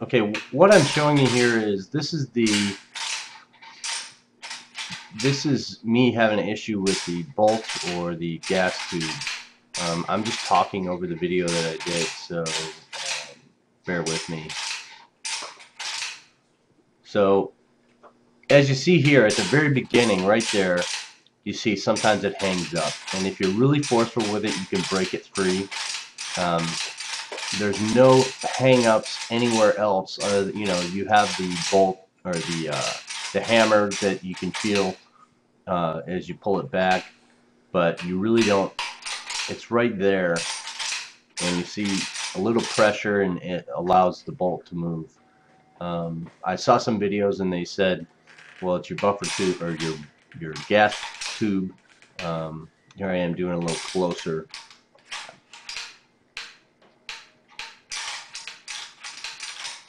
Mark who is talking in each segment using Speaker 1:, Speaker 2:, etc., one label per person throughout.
Speaker 1: Okay, what I'm showing you here is this is me having an issue with the bolt or the gas tube. I'm just talking over the video that I did, so bear with me. So as you see here at the very beginning right there, you see sometimes it hangs up, and if you're really forceful with it, you can break it free. There's no hang-ups anywhere else. You know, you have the bolt or the hammer that you can feel as you pull it back, but you really don't. It's right there, and you see a little pressure, and it allows the bolt to move. I saw some videos, and they said, well, it's your buffer tube or your gas tube. Here I am doing a little closer.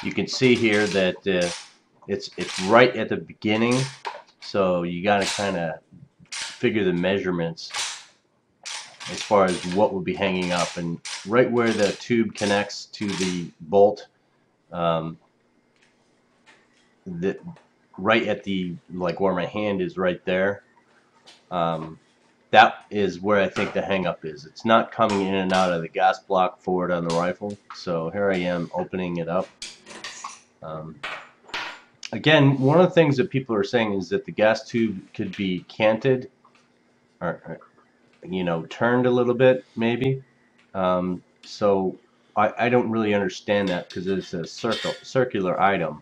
Speaker 1: You can see here that it's right at the beginning, so you got to kind of figure the measurements as far as what would be hanging up, and right where the tube connects to the bolt, right at the, like where my hand is right there, that is where I think the hang up is. It's not coming in and out of the gas block forward on the rifle. So here I am opening it up. Again, one of the things that people are saying is that the gas tube could be canted or you know, turned a little bit maybe. So I don't really understand that because it's a circular item.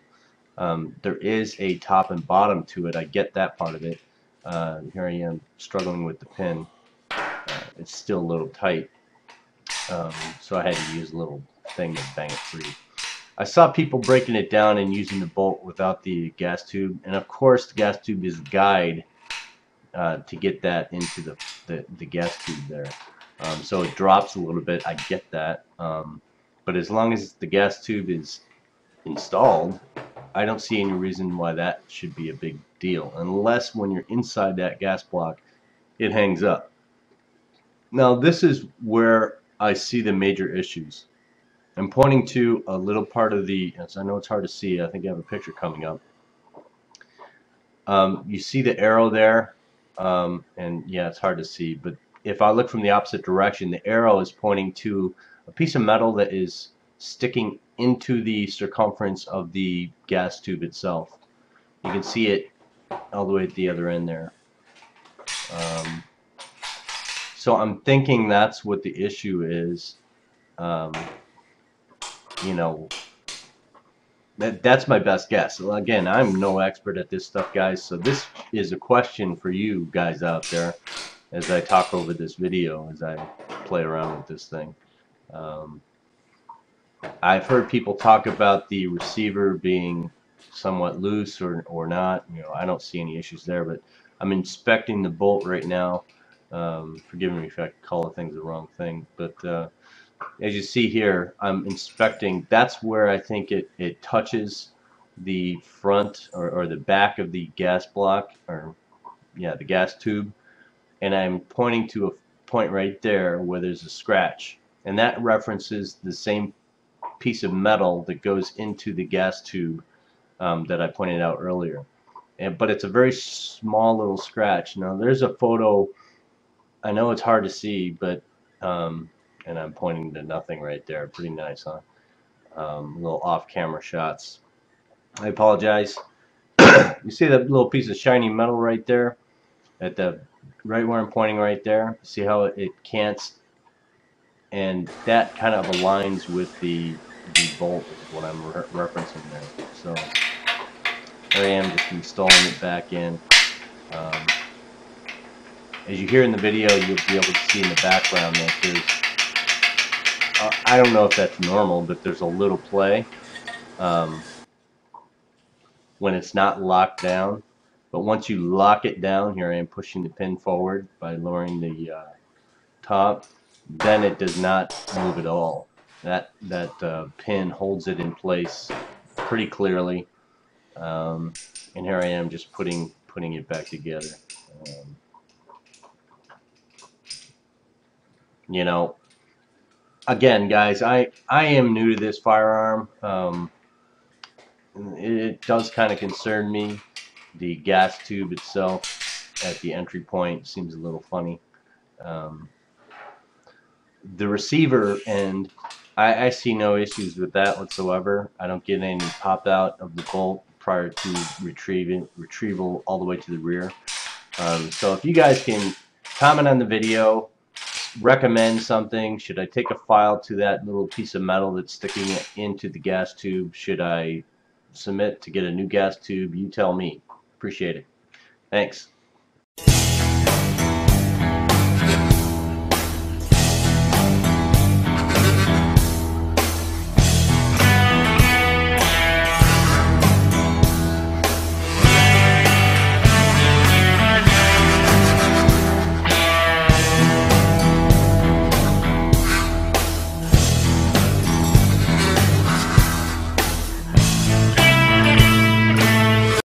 Speaker 1: There is a top and bottom to it. I get that part of it. Here I am struggling with the pin. It's still a little tight, so I had to use a little thing to bang it free. I saw people breaking it down and using the bolt without the gas tube, and of course the gas tube is a guide to get that into the gas tube there. So it drops a little bit, I get that, but as long as the gas tube is installed, I don't see any reason why that should be a big deal, unless when you're inside that gas block it hangs up. Now this is where I see the major issues. I'm pointing to a little part of the, as I know it's hard to see, I think I have a picture coming up. You see the arrow there, and yeah, it's hard to see, but if I look from the opposite direction, the arrow is pointing to a piece of metal that is sticking into the circumference of the gas tube itself. You can see it all the way at the other end there. So I'm thinking that's what the issue is. You know, that's my best guess. Again, I'm no expert at this stuff, guys, so this is a question for you guys out there as I talk over this video, as I play around with this thing. I've heard people talk about the receiver being somewhat loose or not. You know, I don't see any issues there, but I'm inspecting the bolt right now. Forgive me if I call things the wrong thing, but as you see here, I'm inspecting. That's where I think it touches the front or the back of the gas block, or yeah, the gas tube, and I'm pointing to a point right there where there's a scratch, and that references the same piece of metal that goes into the gas tube that I pointed out earlier. But it's a very small little scratch. Now there's a photo. I know it's hard to see, but and I'm pointing to nothing right there. Pretty nice, huh? Little off-camera shots. I apologize. You see that little piece of shiny metal right there, at the right where I'm pointing right there. See how it cants, and that kind of aligns with the bolt is what I'm referencing there. So there I am, just installing it back in. As you hear in the video, you'll be able to see in the background that there's, I don't know if that's normal, but there's a little play when it's not locked down. But once you lock it down, here I am pushing the pin forward by lowering the top, then it does not move at all. That pin holds it in place pretty clearly. And here I am just putting it back together. You know, again, guys, I am new to this firearm. It does kind of concern me. The gas tube itself at the entry point seems a little funny. Um, the receiver end, I see no issues with that whatsoever. I don't get any pop out of the bolt prior to retrieval all the way to the rear. So if you guys can comment on the video, recommend something. Should I take a file to that little piece of metal that's sticking into the gas tube? Should I submit to get a new gas tube? You tell me. Appreciate it. Thanks.